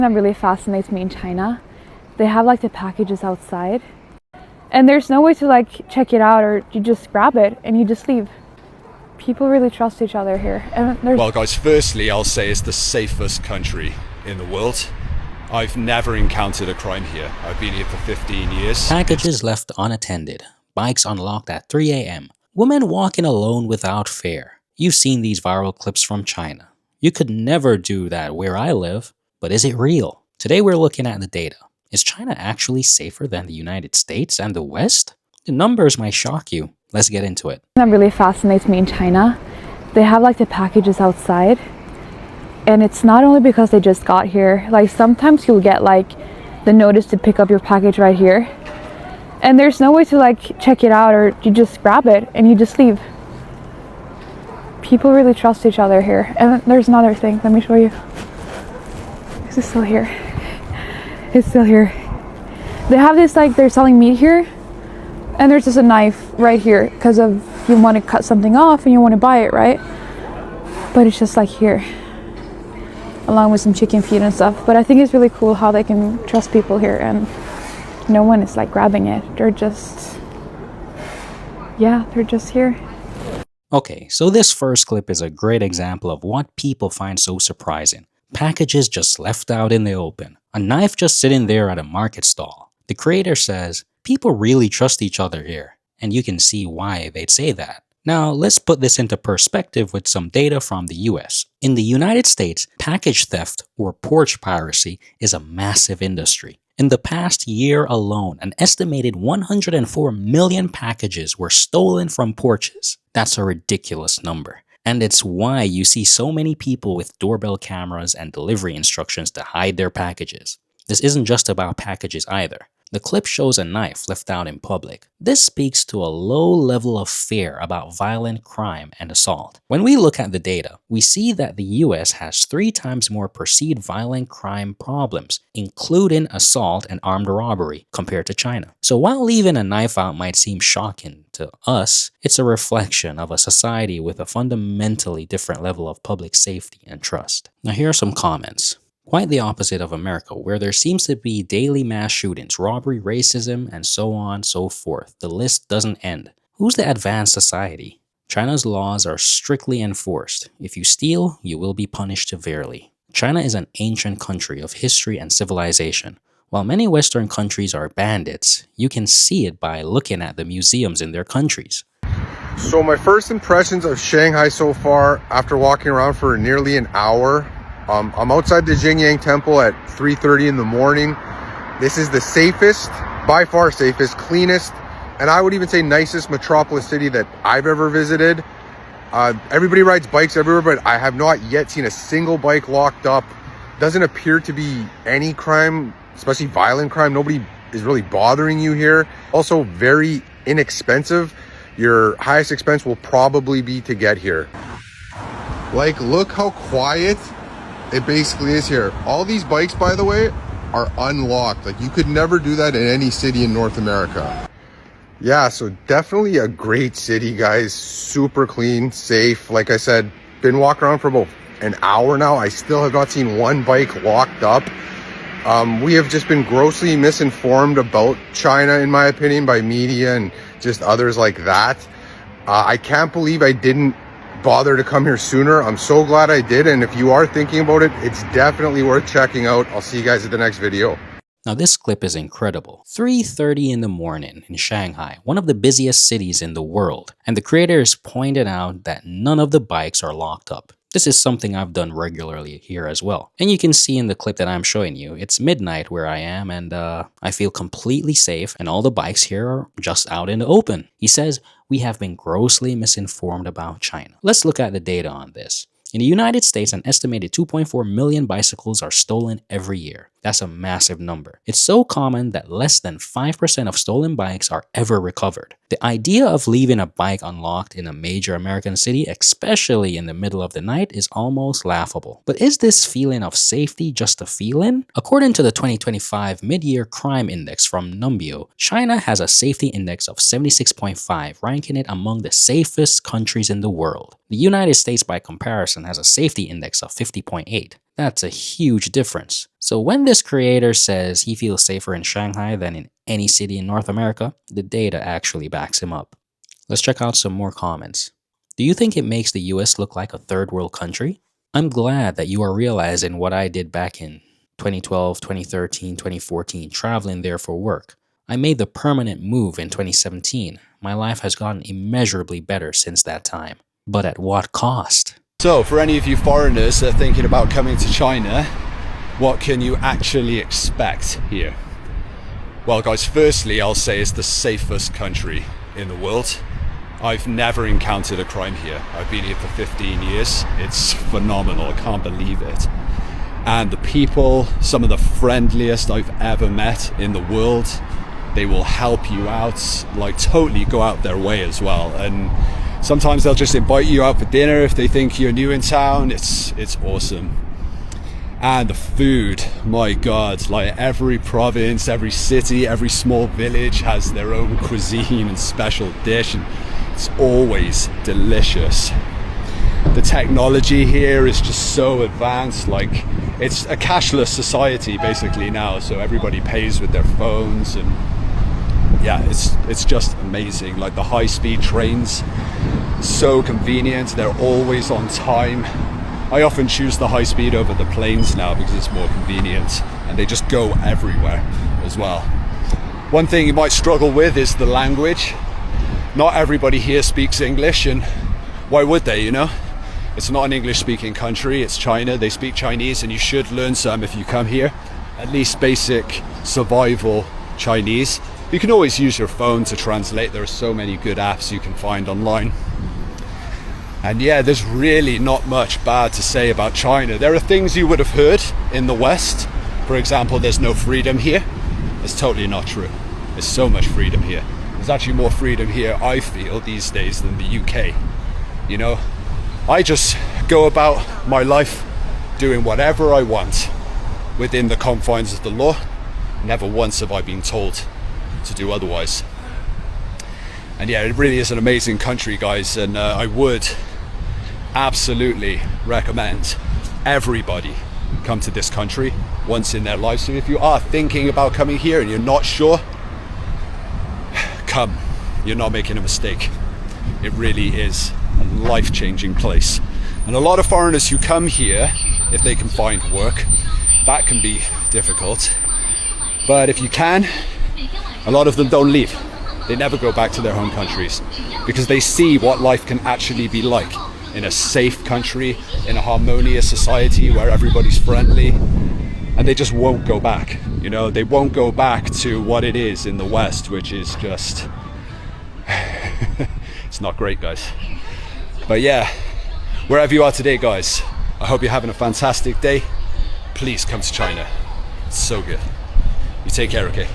That really fascinates me in China. They have like the packages outside and there's no way to like check it out, or you just grab it and you just leave. People really trust each other here. And well guys, firstly I'll say it's the safest country in the world. I've never encountered a crime here. I've been here for 15 years. Packages left unattended, bikes unlocked at 3 a.m, women walking alone without fare. You've seen these viral clips from China. You could never do that where I live, but is it real? Today we're looking at the data. Is China actually safer than the United States and the West? The numbers might shock you. Let's get into it. That really fascinates me in China. They have like the packages outside, and it's not only because they just got here. Like sometimes you'll get like the notice to pick up your package right here, and there's no way to like check it out, or you just grab it and you just leave. People really trust each other here. And there's another thing, let me show you. Is it still here? It's still here. They have this, like they're selling meat here, and there's just a knife right here because of you want to cut something off and you want to buy it, right? But it's just like here, along with some chicken feet and stuff. But I think it's really cool how they can trust people here and no one is like grabbing it. They're just here. Okay, so this first clip is a great example of what people find so surprising. Packages just left out in the open. A knife just sitting there at a market stall. The creator says, people really trust each other here, and you can see why they'd say that. Now, let's put this into perspective with some data from the US. In the United States, package theft or porch piracy is a massive industry. In the past year alone, an estimated 104 million packages were stolen from porches. That's a ridiculous number. And it's why you see so many people with doorbell cameras and delivery instructions to hide their packages. This isn't just about packages either. The clip shows a knife left out in public. This speaks to a low level of fear about violent crime and assault. When we look at the data, we see that the US has 3 times more perceived violent crime problems, including assault and armed robbery, compared to China. So while leaving a knife out might seem shocking to us, it's a reflection of a society with a fundamentally different level of public safety and trust. Now here are some comments. Quite the opposite of America, where there seems to be daily mass shootings, robbery, racism, and so on, so forth. The list doesn't end. Who's the advanced society? China's laws are strictly enforced. If you steal, you will be punished severely. China is an ancient country of history and civilization. While many Western countries are bandits, you can see it by looking at the museums in their countries. So my first impressions of Shanghai so far, after walking around for nearly an hour, I'm outside the Jingyang Temple at 3:30 in the morning. This is the safest, by far safest, cleanest, and I would even say nicest metropolis city that I've ever visited. Everybody rides bikes everywhere, but I have not yet seen a single bike locked up. Doesn't appear to be any crime, especially violent crime. Nobody is really bothering you here. Also very inexpensive. Your highest expense will probably be to get here. Like, look how quiet it basically is here. All these bikes, by the way, are unlocked. Like, you could never do that in any city in North America. Yeah, so definitely a great city, guys. Super clean, safe. Like I said, been walking around for about an hour now. I still have not seen one bike locked up. We have just been grossly misinformed about China, in my opinion, by media and just others like that. I can't believe I didn't bother to come here sooner. I'm so glad I did, and if you are thinking about it, it's definitely worth checking out. I'll see you guys at the next video. Now this clip is incredible. 3:30 in the morning in Shanghai, one of the busiest cities in the world, and the creators pointed out that none of the bikes are locked up. This is something I've done regularly here as well. And you can see in the clip that I'm showing you, it's midnight where I am, and I feel completely safe, and all the bikes here are just out in the open. He says, we have been grossly misinformed about China. Let's look at the data on this. In the United States, an estimated 2.4 million bicycles are stolen every year. That's a massive number. It's so common that less than 5% of stolen bikes are ever recovered. The idea of leaving a bike unlocked in a major American city, especially in the middle of the night, is almost laughable. But is this feeling of safety just a feeling? According to the 2025 Mid-Year Crime Index from Numbeo, China has a safety index of 76.5, ranking it among the safest countries in the world. The United States, by comparison, has a safety index of 50.8. That's a huge difference. So when this creator says he feels safer in Shanghai than in any city in North America, the data actually backs him up. Let's check out some more comments. Do you think it makes the US look like a third world country? I'm glad that you are realizing what I did back in 2012, 2013, 2014, traveling there for work. I made the permanent move in 2017. My life has gotten immeasurably better since that time. But at what cost? So, for any of you foreigners that are thinking about coming to China, what can you actually expect here? Well, guys, firstly, I'll say it's the safest country in the world. I've never encountered a crime here. I've been here for 15 years. It's phenomenal. I can't believe it. And the people, some of the friendliest I've ever met in the world. They will help you out, like totally go out their way as well. And sometimes they'll just invite you out for dinner if they think you're new in town. It's awesome. And the food, my God, like every province, every city, every small village has their own cuisine and special dish. And it's always delicious. The technology here is just so advanced. Like, it's a cashless society basically now. So everybody pays with their phones, and yeah, it's just amazing. Like the high-speed trains, so convenient. They're always on time. I often choose the high speed over the planes now because it's more convenient, and they just go everywhere as well. One thing you might struggle with is the language. Not everybody here speaks English, and why would they, you know? It's not an English-speaking country, it's China. They speak Chinese, and you should learn some if you come here. At least basic survival Chinese. You can always use your phone to translate. There are so many good apps you can find online. And yeah, there's really not much bad to say about China. There are things you would have heard in the West. For example, there's no freedom here. It's totally not true. There's so much freedom here. There's actually more freedom here, I feel, these days than the UK. You know, I just go about my life doing whatever I want within the confines of the law. Never once have I been told to do otherwise. And yeah, it really is an amazing country, guys, and I would absolutely recommend everybody come to this country once in their life. So if you are thinking about coming here and you're not sure, come. You're not making a mistake. It really is a life-changing place. And a lot of foreigners who come here, if they can find work, that can be difficult. But if you can, a lot of them don't leave. They never go back to their home countries because they see what life can actually be like in a safe country, in a harmonious society where everybody's friendly, and they just won't go back. You know, they won't go back to what it is in the West, which is just it's not great, guys. But yeah, wherever you are today, guys, I hope you're having a fantastic day. Please come to China. It's so good. You take care, okay?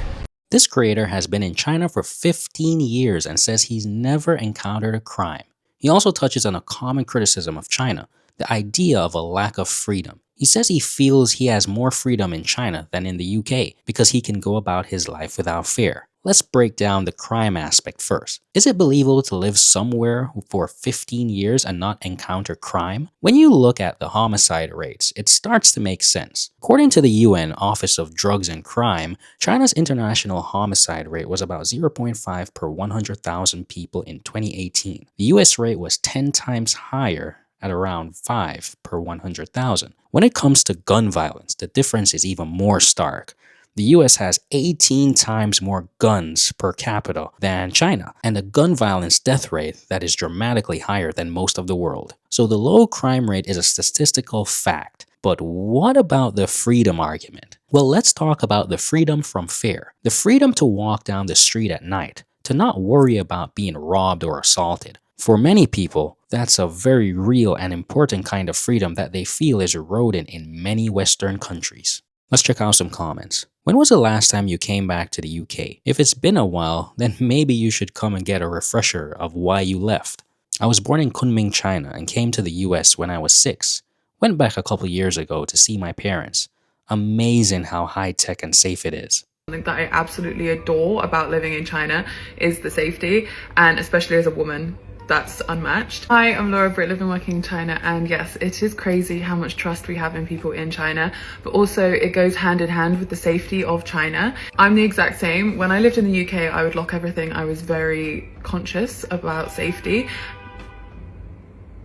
This creator has been in China for 15 years and says he's never encountered a crime. He also touches on a common criticism of China, the idea of a lack of freedom. He says he feels he has more freedom in China than in the UK because he can go about his life without fear. Let's break down the crime aspect first. Is it believable to live somewhere for 15 years and not encounter crime? When you look at the homicide rates, it starts to make sense. According to the UN Office of Drugs and Crime, China's international homicide rate was about 0.5 per 100,000 people in 2018. The US rate was 10 times higher at around 5 per 100,000. When it comes to gun violence, the difference is even more stark. The US has 18 times more guns per capita than China, and a gun violence death rate that is dramatically higher than most of the world. So the low crime rate is a statistical fact. But what about the freedom argument? Well, let's talk about the freedom from fear. The freedom to walk down the street at night, to not worry about being robbed or assaulted. For many people, that's a very real and important kind of freedom that they feel is eroding in many Western countries. Let's check out some comments. When was the last time you came back to the UK? If it's been a while, then maybe you should come and get a refresher of why you left. I was born in Kunming, China and came to the US when I was 6. Went back a couple years ago to see my parents. Amazing how high-tech and safe it is. Something that I absolutely adore about living in China is the safety, and especially as a woman. that's unmatched. Hi, I'm Laura Britt, living and working in China, and yes, it is crazy how much trust we have in people in China, but also it goes hand in hand with the safety of China. I'm the exact same. When I lived in the UK, I would lock everything. I was very conscious about safety.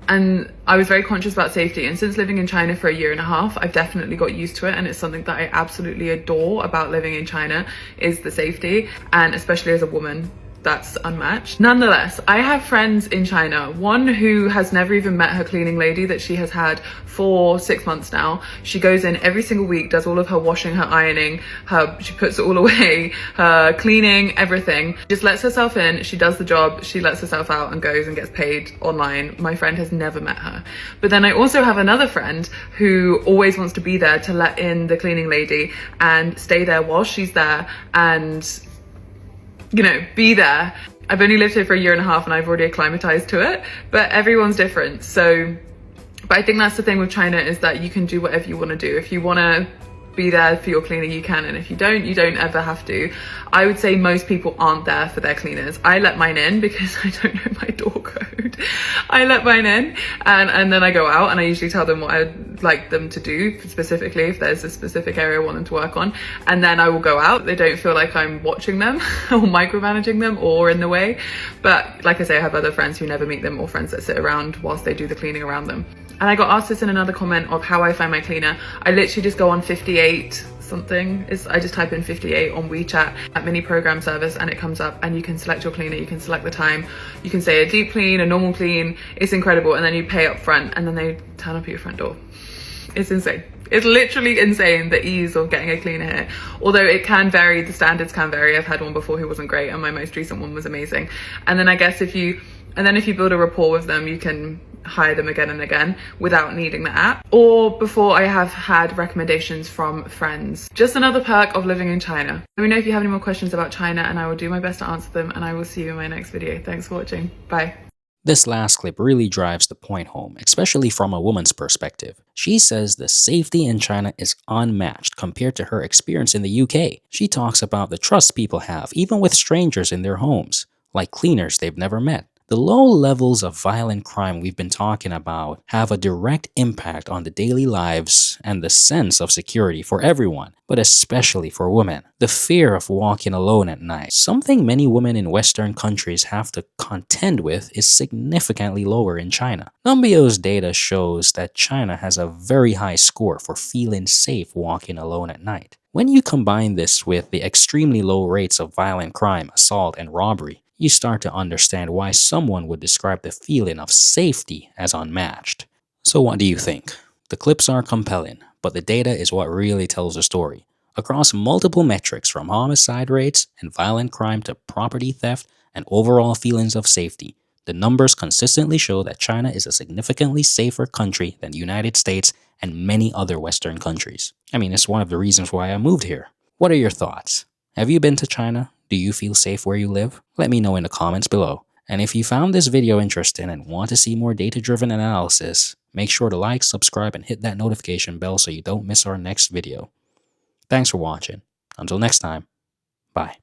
And I was very conscious about safety, and since living in China for a year and a half, I've definitely got used to it, and it's something that I absolutely adore about living in China is the safety, and especially as a woman, that's unmatched. Nonetheless, I have friends in China, one who has never even met her cleaning lady that she has had for 6 months now. She goes in every single week, does all of her washing, her ironing, she puts it all away, her cleaning, everything. Just lets herself in, she does the job, she lets herself out and goes and gets paid online. My friend has never met her. But then I also have another friend who always wants to be there to let in the cleaning lady and stay there while she's there and, you know, be there. I've only lived here for a year and a half and I've already acclimatized to it, but everyone's different. So, but I think that's the thing with China, is that you can do whatever you want to do. If you want to be there for your cleaner, you can, and if you don't ever have to. I would say most people aren't there for their cleaners. I let mine in because I don't know my door code. I let mine in and then I go out and I usually tell them what I'd like them to do, specifically if there's a specific area I want them to work on, and then I will go out. They don't feel like I'm watching them or micromanaging them or in the way. But like I say, I have other friends who never meet them, or friends that sit around whilst they do the cleaning around them. And I got asked this in another comment of how I find my cleaner. I literally just go on 58 something. I just type in 58 on WeChat at mini program service and it comes up, and you can select your cleaner, you can select the time, you can say a deep clean, a normal clean. It's incredible. And then you pay up front and then they turn up at your front door. It's insane. It's literally insane, the ease of getting a cleaner here. Although it can vary, the standards can vary. I've had one before who wasn't great and my most recent one was amazing. And then I guess if you build a rapport with them, you can hire them again and again without needing the app. Or before, I have had recommendations from friends. Just another perk of living in China. Let me know if you have any more questions about China and I will do my best to answer them, and I will see you in my next video. Thanks for watching. Bye. This last clip really drives the point home, especially from a woman's perspective. She says the safety in China is unmatched compared to her experience in the UK. She talks about the trust people have, even with strangers in their homes, like cleaners they've never met. The low levels of violent crime we've been talking about have a direct impact on the daily lives and the sense of security for everyone, but especially for women. The fear of walking alone at night, something many women in Western countries have to contend with, is significantly lower in China. Numbeo's data shows that China has a very high score for feeling safe walking alone at night. When you combine this with the extremely low rates of violent crime, assault, and robbery, you start to understand why someone would describe the feeling of safety as unmatched. So what do you think? The clips are compelling, but the data is what really tells the story. Across multiple metrics, from homicide rates and violent crime to property theft and overall feelings of safety, the numbers consistently show that China is a significantly safer country than the United States and many other Western countries. I mean, it's one of the reasons why I moved here. What are your thoughts? Have you been to China? Do you feel safe where you live? Let me know in the comments below. And if you found this video interesting and want to see more data-driven analysis, make sure to like, subscribe, and hit that notification bell so you don't miss our next video. Thanks for watching. Until next time, bye.